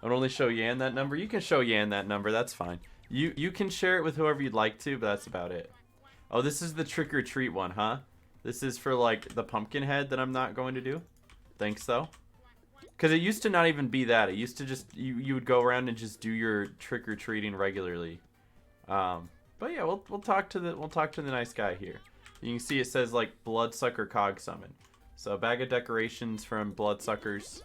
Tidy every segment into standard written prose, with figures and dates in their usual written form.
I would only show Yan that number. You can show Yan that number. That's fine. You can share it with whoever you'd like to, but that's about it. Oh, this is the trick or treat one, huh? This is for like the pumpkin head that I'm not going to do. Thanks though. Because it used to not even be that. It used to just you would go around and just do your trick or treating regularly. But yeah, we'll talk to the nice guy here. You can see it says like Bloodsucker Cog Summon. So a bag of decorations from Bloodsuckers.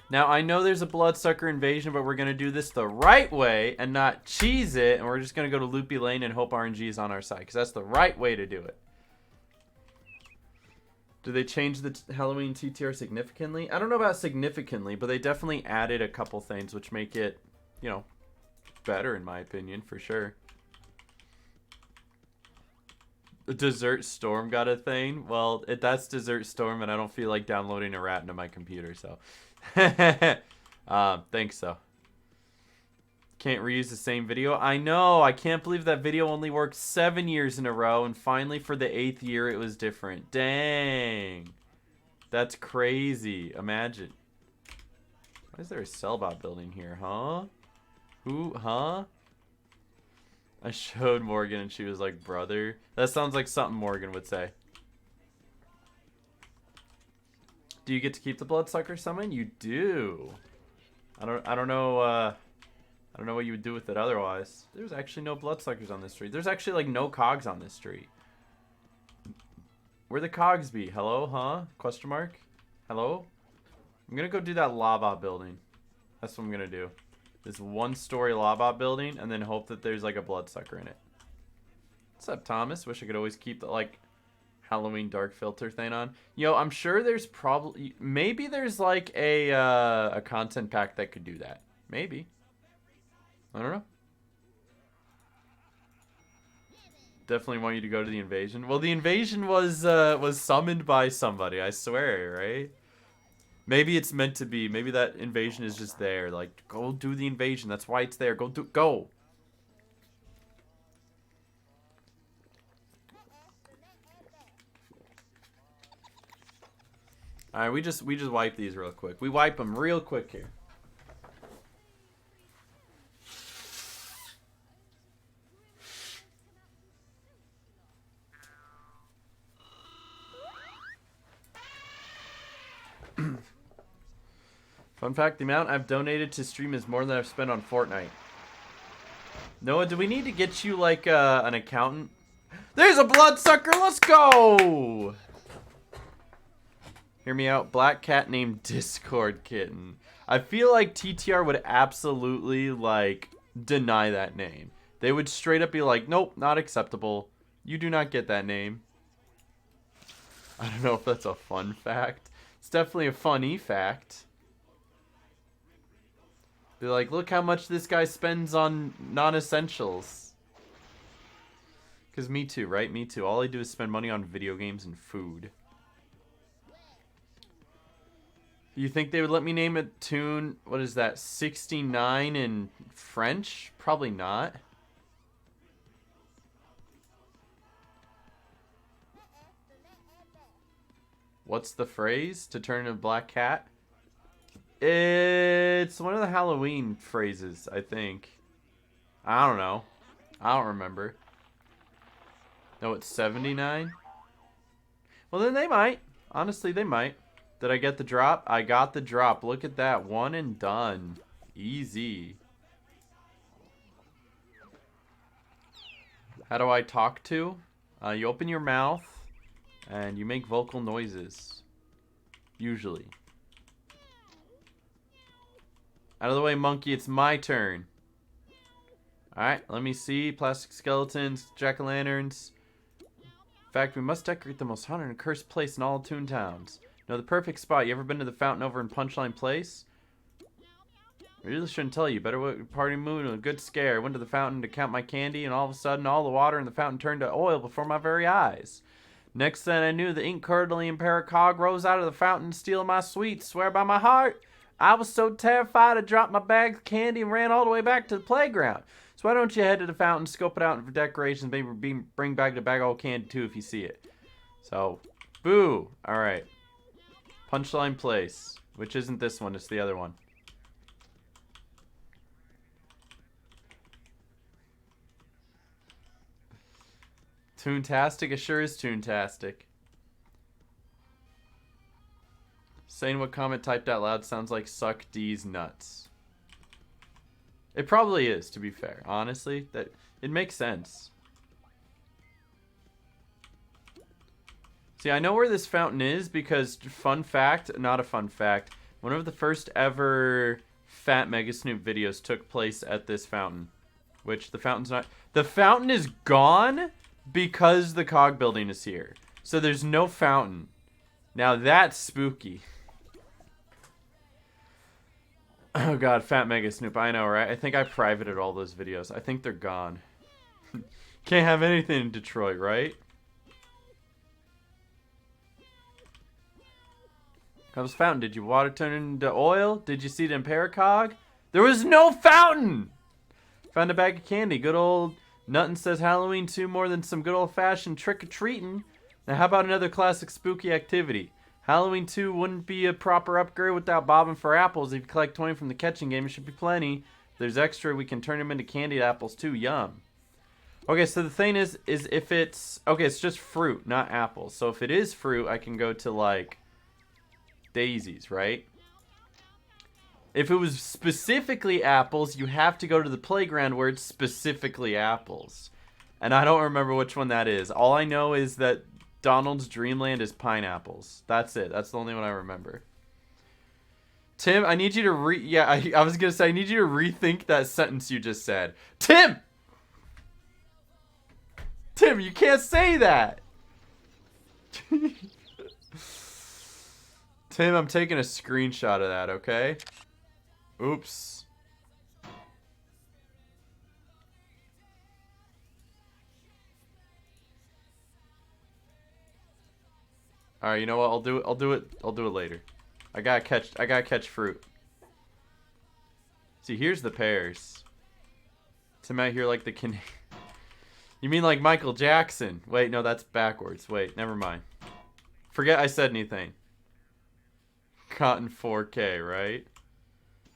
Now I know there's a Bloodsucker invasion, but we're gonna do this the right way and not cheese it, and we're just gonna go to Loopy Lane and hope RNG is on our side, because that's the right way to do it. Do they change the Halloween TTR significantly? I don't know about significantly, but they definitely added a couple things which make it, you know, better in my opinion, for sure. The Desert Storm got a thing? Well, that's Desert Storm, and I don't feel like downloading a rat into my computer, so. Thanks, though. Can't reuse the same video. I know. I can't believe that video only worked 7 years in a row, and finally for the 8th year it was different. Dang. That's crazy. Imagine. Why is there a Cellbot building here, huh? Who? Huh? I showed Morgan and she was like, brother. That sounds like something Morgan would say. Do you get to keep the Bloodsucker Summon? You do. I don't know I don't know what you would do with it otherwise. There's actually no Bloodsuckers on this street. There's actually like no cogs on this street. Where the cogs be? Hello, huh? Question mark? Hello? I'm gonna go do that lava building. That's what I'm gonna do. This 1-story lava building, and then hope that there's like a Bloodsucker in it. What's up, Thomas? Wish I could always keep the like Halloween dark filter thing on. Yo, I'm sure there's probably maybe there's like a content pack that could do that. Maybe. I don't know. Definitely want you to go to the invasion. Well, the invasion was summoned by somebody, I swear, right? Maybe it's meant to be. Maybe that invasion is just there. Like, go do the invasion. That's why it's there. Go. All right, we just wipe these real quick. We wipe them real quick here. Fun fact, the amount I've donated to stream is more than I've spent on Fortnite. Noah, do we need to get you like an accountant? There's a Bloodsucker, let's go! Hear me out, black cat named Discord Kitten. I feel like TTR would absolutely like deny that name. They would straight up be like, nope, not acceptable. You do not get that name. I don't know if that's a fun fact. It's definitely a funny fact. They're like, look how much this guy spends on non-essentials. Because me too, right? Me too. All I do is spend money on video games and food. You think they would let me name a tune, what is that, 69 in French? Probably not. What's the phrase? To turn into a black cat? It's one of the Halloween phrases, I think. I don't know. I don't remember. No, it's 79? Well, then they might. Honestly, they might. Did I get the drop? I got the drop. Look at that. One and done. Easy. How do I talk to? You open your mouth and you make vocal noises. Usually. Out of the way, monkey. It's my turn. Alright, let me see. Plastic skeletons, jack-o'-lanterns. In fact, we must decorate the most haunted and cursed place in all of Toontowns. Know the perfect spot. You ever been to the fountain over in Punchline Place? I really shouldn't tell you. Better party mood and a good scare. Went to the fountain to count my candy, and all of a sudden, all the water in the fountain turned to oil before my very eyes. Next thing I knew, the ink-curdling paracog rose out of the fountain, stealing my sweets. Swear by my heart, I was so terrified I dropped my bag of candy and ran all the way back to the playground. So why don't you head to the fountain, scope it out for decorations, maybe bring back the bag of old candy too if you see it. So, boo. All right. Punchline Place. which isn't this one, it's the other one. Toontastic? It sure is Toontastic. Saying what comment typed out loud sounds like suck D's nuts. It probably is, to be fair. Honestly, that it makes sense. See, I know where this fountain is because, fun fact, not a fun fact, one of the first ever Fat Mega Snoop videos took place at this fountain. Which the fountain's not... The fountain is gone because the cog building is here. So there's no fountain. Now that's spooky. Oh god, Fat Mega Snoop, I know, right? I think I privated all those videos. I think they're gone. Can't have anything in Detroit, right? Comes fountain. Did your water turn into oil? Did you see the Impericog? There was no fountain! Found a bag of candy. Good old Nuttin says Halloween 2 more than some good old-fashioned trick-or-treating. Now how about another classic spooky activity? Halloween 2 wouldn't be a proper upgrade without bobbing for apples. If you collect 20 from the catching game, it should be plenty. If there's extra, we can turn them into candied apples too. Yum. Okay, so the thing is if it's... Okay, it's just fruit, not apples. So if it is fruit, I can go to, like... daisies, right? If it was specifically apples, you have to go to the playground where it's specifically apples. And I don't remember which one that is. All I know is that Donald's Dreamland is pineapples. That's it. That's the only one I remember. Tim, I need you to Yeah, I was going to say, I need you to rethink that sentence you just said. Tim! Tim, you can't say that! Tim, I'm taking a screenshot of that, okay? Oops. Alright, you know what? I'll do it later. I gotta catch fruit. See, here's the pears. Tim out here like the You mean like Michael Jackson? Wait, no, that's backwards. Wait, never mind. Forget I said anything. Cotton 4K, right?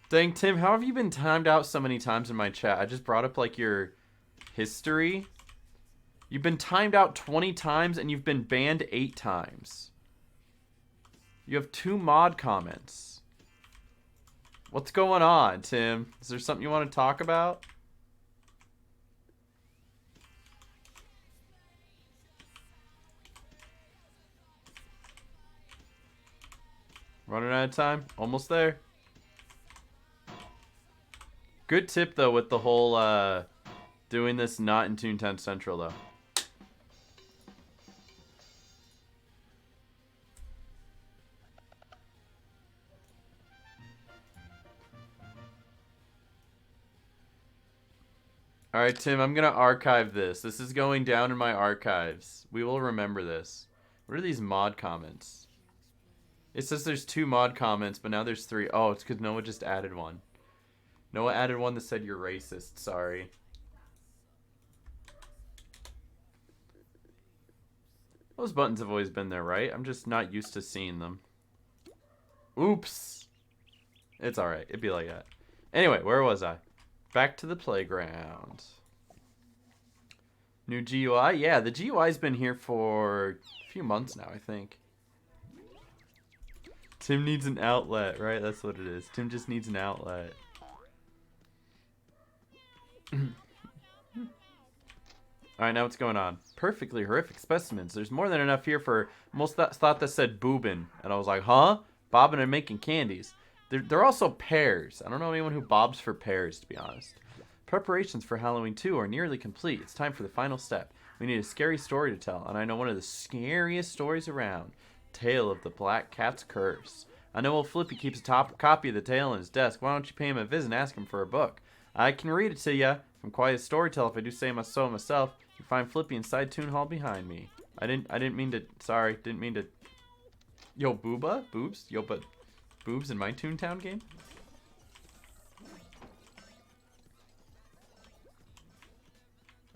Dang, Tim, how have you been timed out so many times in my chat? I just brought up, like, your history. You've been timed out 20 times, and you've been banned 8 times. You have 2 mod comments. What's going on, Tim? Is there something you want to talk about? Running out of time. Almost there. Good tip, though, with the whole doing this not in Toontown Central, though. Alright, Tim, I'm going to archive this. This is going down in my archives. We will remember this. What are these mod comments? It says there's 2 mod comments, but now there's 3. Oh, it's because Noah just added one. Noah added one that said you're racist. Sorry. Those buttons have always been there, right? I'm just not used to seeing them. Oops. It's alright. It'd be like that. Anyway, where was I? Back to the playground. New GUI? Yeah, the GUI's been here for a few months now, I think. Tim needs an outlet, right? That's what it is. Tim just needs an outlet. Alright, now what's going on? Perfectly horrific specimens. There's more than enough here for most thought that said boobin. And I was like, huh? Bobbing and making candies. They're also pears. I don't know anyone who bobs for pears, to be honest. Preparations for Halloween 2 are nearly complete. It's time for the final step. We need a scary story to tell, and I know one of the scariest stories around. Tale of the Black Cat's Curse. I know old Flippy keeps a copy of the tale in his desk. Why don't you pay him a visit and ask him for a book? I can read it to ya. I'm quite a storyteller if I do say so myself. You find Flippy inside Toon Hall behind me. I didn't mean to. Sorry, didn't mean to. Yo, booba, boobs. Yo, but boobs in my Toontown game.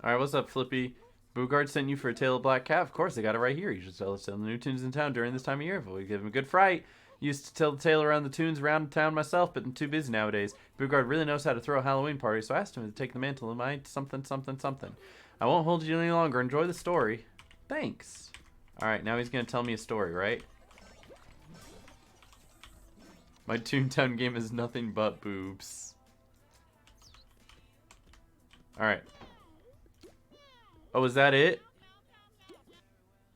All right, what's up, Flippy? Boogard sent you for a Tale of Black Cat. Of course, they got it right here. You should sell the new tunes in town during this time of year. If we give him a good fright, Used to tell the tale around the tunes around town myself, but I'm too busy nowadays. Bugard really knows how to throw a Halloween party, so I asked him to take the mantle of my something, something, something. I won't hold you any longer. Enjoy the story. Thanks. Alright, now he's going to tell me a story, right? My Toontown game is nothing but boobs. Alright. Oh, is that it?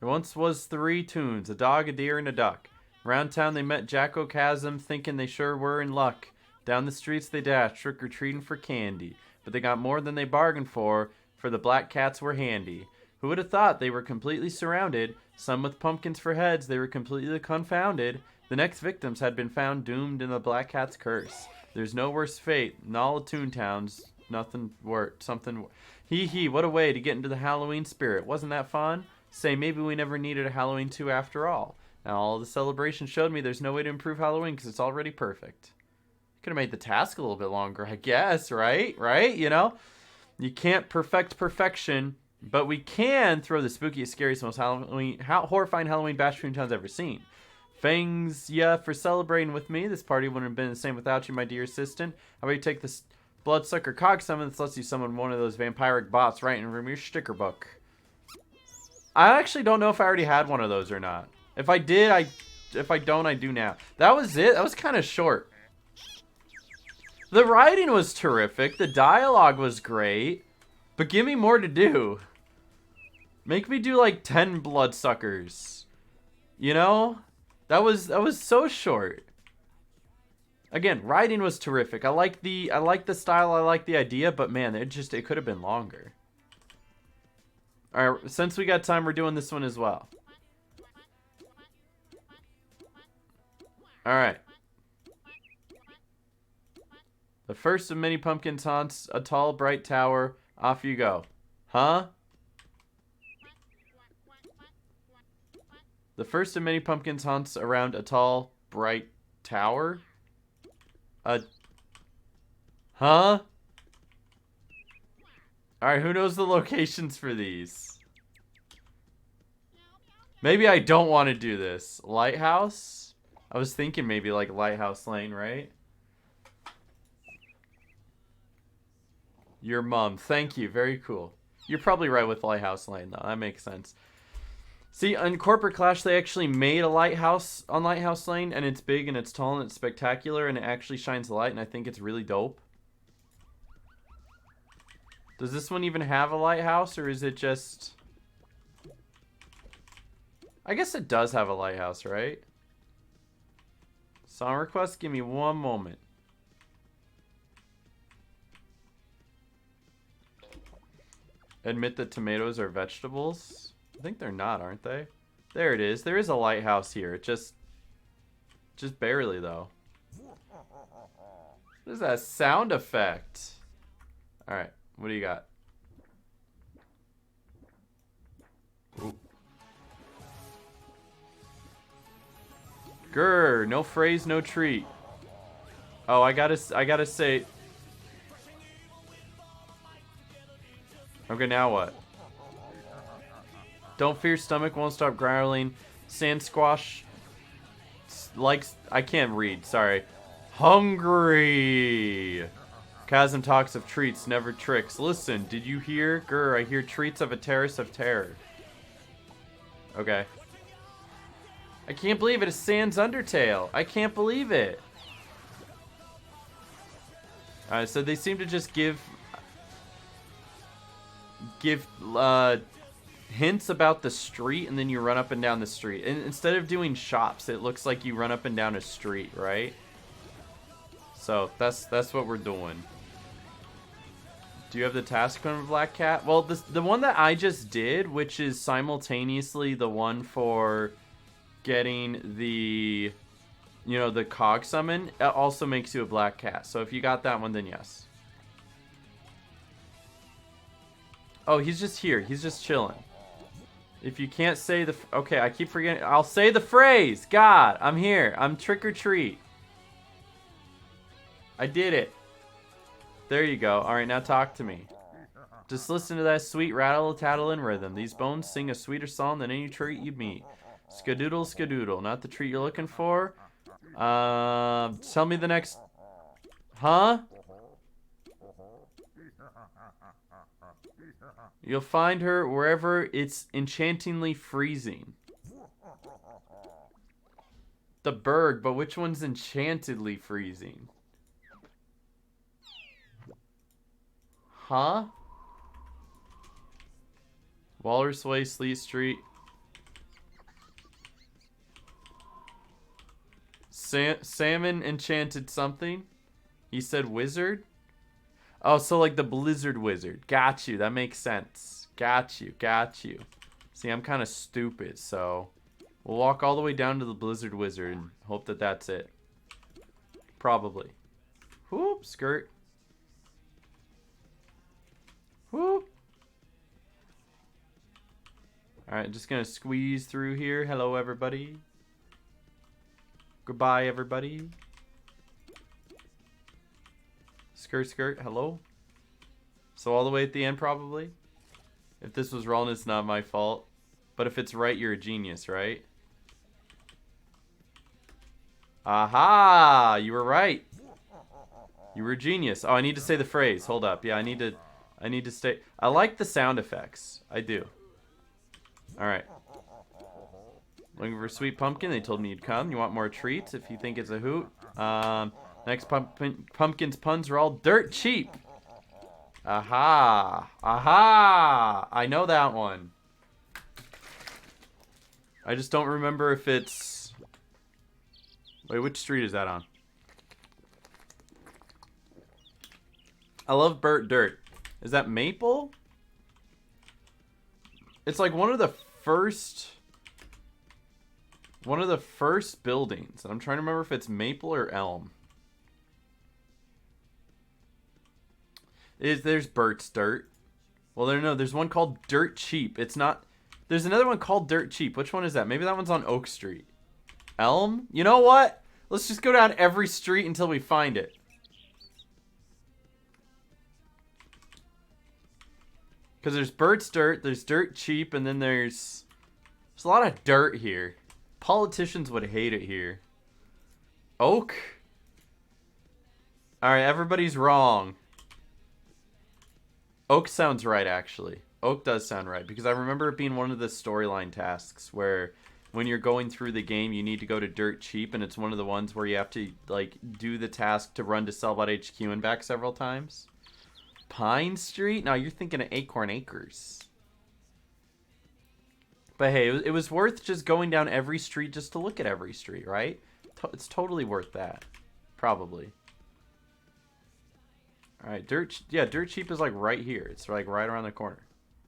There once was 3 toons, a dog, a deer, and a duck. Around town they met Jacko Chasm, thinking they sure were in luck. Down the streets they dashed, trick-or-treating for candy. But they got more than they bargained for the black cats were handy. Who would have thought they were completely surrounded? Some with pumpkins for heads, they were completely confounded. The next victims had been found doomed in the black cat's curse. There's no worse fate in all of Toontowns. Nothing worse. Something. Hee, what a way to get into the Halloween spirit. Wasn't that fun? Say, maybe we never needed a Halloween 2 after all. Now, all the celebration showed me there's no way to improve Halloween because it's already perfect. Could have made the task a little bit longer, I guess, right? Right? You know? You can't perfect perfection, but we can throw the spookiest, scariest, most horrifying Halloween bash Toontown's ever seen. Thanks, yeah, for celebrating with me. This party wouldn't have been the same without you, my dear assistant. How about you take this bloodsucker cog summon that lets you summon one of those vampiric bots right in from your sticker book. I actually don't know if I already had one of those or not. If I did, if I don't, I do now. That was it. That was kind of short. The writing was terrific. The dialogue was great. But give me more to do. Make me do like 10 bloodsuckers. You know? That was so short. Again, writing was terrific. I like the style, I like the idea, but man, it could have been longer. Alright, since we got time, we're doing this one as well. Alright. The first of many pumpkins haunts a tall, bright tower. Off you go. Huh? The first of many pumpkins haunts around a tall, bright tower. Huh? Alright, who knows the locations for these? Maybe I don't want to do this. Lighthouse? I was thinking maybe like Lighthouse Lane, right? Your mom. Thank you. Very cool. You're probably right with Lighthouse Lane, though. That makes sense. See, on Corporate Clash, they actually made a lighthouse on Lighthouse Lane, and it's big, and it's tall, and it's spectacular, and it actually shines light, and I think it's really dope. Does this one even have a lighthouse, or is it just... I guess it does have a lighthouse, right? Song request? Give me one moment. Admit that tomatoes are vegetables? I think they're not, aren't they? There it is. There is a lighthouse here. It just barely, though. What is that sound effect? Alright, what do you got? Ooh. Grr, no phrase, no treat. Oh, I gotta say... Okay, now what? Don't fear, stomach won't stop growling. Sand squash likes... I can't read, sorry. Hungry! Chasm talks of treats, never tricks. Listen, did you hear? Grr, I hear treats of a terrace of terror. Okay. I can't believe it. It's Sans Undertale. I can't believe it. Alright, so they seem to just give hints about the street, and then you run up and down the street. And instead of doing shops, it looks like you run up and down a street, right? So that's what we're doing. Do you have the task from Black Cat? Well, the one that I just did, which is simultaneously the one for getting the, you know, the cog summon, it also makes you a Black Cat. So if you got that one, then yes. Oh, he's just here. He's just chilling. If you can't say the... Okay, I keep forgetting. I'll say the phrase. God, I'm here. I'm trick or treat. I did it. There you go. All right, now talk to me. Just listen to that sweet rattle-tattle and rhythm. These bones sing a sweeter song than any treat you meet. Skadoodle, skadoodle. Not the treat you're looking for? Tell me the next... Huh? You'll find her wherever it's enchantingly freezing. The berg, but which one's enchantedly freezing? Huh? Walrus Way, Sleet Street. Salmon enchanted something. He said wizard. Oh, so like the blizzard wizard. Got you. That makes sense. Got you. Got you. See, I'm kind of stupid, so we'll walk all the way down to the blizzard wizard and hope that that's it. Probably. Whoop, skirt. Whoop. Alright, just gonna squeeze through here. Hello, everybody. Goodbye, everybody. Skirt, skirt. Hello. So all the way at the end, probably. If this was wrong, it's not my fault. But if it's right, you're a genius, right? Aha! You were right. You were a genius. Oh, I need to say the phrase. Hold up. Yeah, I need to stay. I like the sound effects. I do. Alright. Looking for a sweet pumpkin. They told me you'd come. You want more treats if you think it's a hoot. Next pumpkin's puns are all dirt cheap. Aha. Aha. I know that one. I just don't remember if it's... Wait, which street is that on? I love Burt Dirt. Is that Maple? It's like one of the first buildings. I'm trying to remember if it's Maple or Elm. There's Burt's Dirt. Well, there's one called Dirt Cheap. It's not... There's another one called Dirt Cheap. Which one is that? Maybe that one's on Oak Street. Elm? You know what? Let's just go down every street until we find it. Because there's Burt's Dirt, there's Dirt Cheap, and then there's a lot of dirt here. Politicians would hate it here. Oak? Alright, everybody's wrong. Oak sounds right, actually. Oak does sound right, because I remember it being one of the storyline tasks where when you're going through the game, you need to go to Dirt Cheap, and it's one of the ones where you have to, like, do the task to run to Sellbot HQ and back several times. Pine Street? No, you're thinking of Acorn Acres. But hey, it was worth just going down every street just to look at every street, right? It's totally worth that. Probably. Alright, Dirt Cheap is like right here. It's like right around the corner.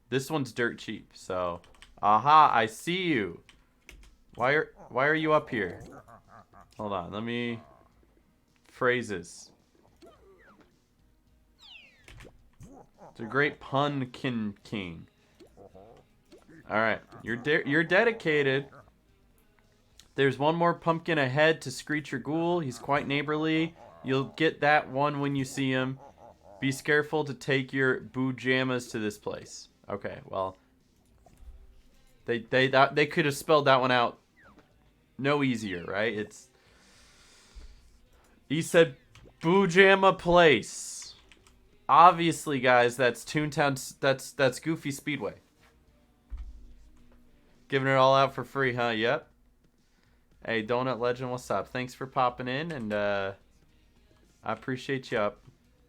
This one's Dirt Cheap, so... Aha, I see you. Why are you up here? Hold on, let me... Phrases. It's a great punkin king. Alright, you're dedicated. There's one more pumpkin ahead to Screecher Ghoul. He's quite neighborly. You'll get that one when you see him. Be careful to take your PAJAMAs to this place. Okay, well. They could have spelled that one out no easier, right? He said PAJAMA place. Obviously, guys, that's Toontown. That's Goofy Speedway. Giving it all out for free, huh? Yep. Hey, Donut Legend, what's up? Thanks for popping in, and I appreciate you.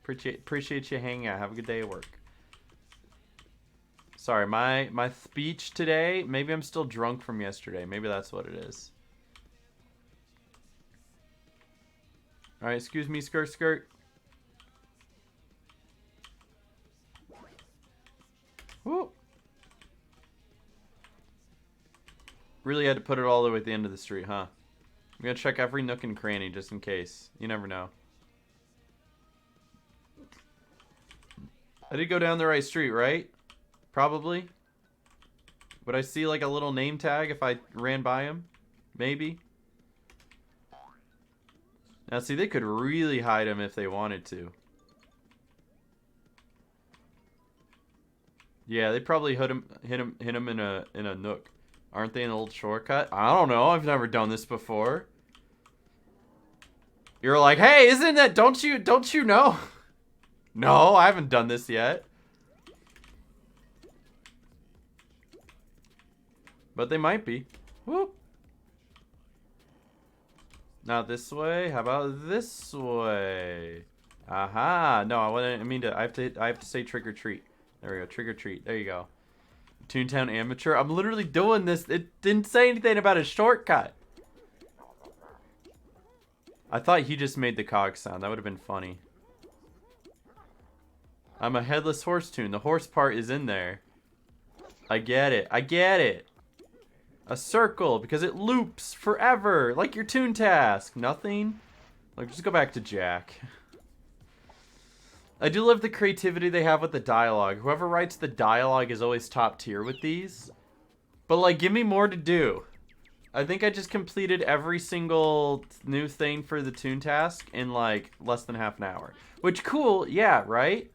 Appreciate you hanging out. Have a good day at work. Sorry, my speech today. Maybe I'm still drunk from yesterday. Maybe that's what it is. All right, excuse me, skirt. Whoop. Really had to put it all the way at the end of the street, huh? I'm gonna check every nook and cranny just in case. You never know. I did go down the right street, right? Probably. Would I see like a little name tag if I ran by him? Maybe. Now see, they could really hide him if they wanted to. Yeah, they probably hit him in a nook. Aren't they an old shortcut? I don't know. I've never done this before. You're like, hey, isn't that, don't you know? No, I haven't done this yet. But they might be. Whoop. Not this way. How about this way? Aha. No, I have to say trick or treat. There we go. Trick or treat. There you go. Toontown Amateur. I'm literally doing this. It didn't say anything about a shortcut. I thought he just made the cog sound. That would have been funny. I'm a headless horse tune. The horse part is in there. I get it. I get it. A circle, because it loops forever. Like your Toon Task. Nothing? Like, just go back to Jack. I do love the creativity they have with the dialogue. Whoever writes the dialogue is always top tier with these. But, like, give me more to do. I think I just completed every single new thing for the Toon Task in, like, less than half an hour. Which, cool, yeah, right?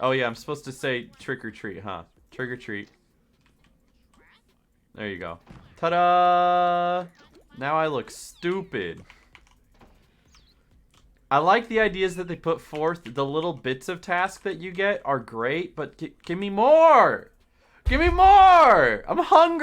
Oh, yeah, I'm supposed to say trick or treat, huh? Trick or treat. There you go. Ta-da! Now I look stupid. I like the ideas that they put forth. The little bits of task that you get are great, but give me more! Give me more! I'm hungry!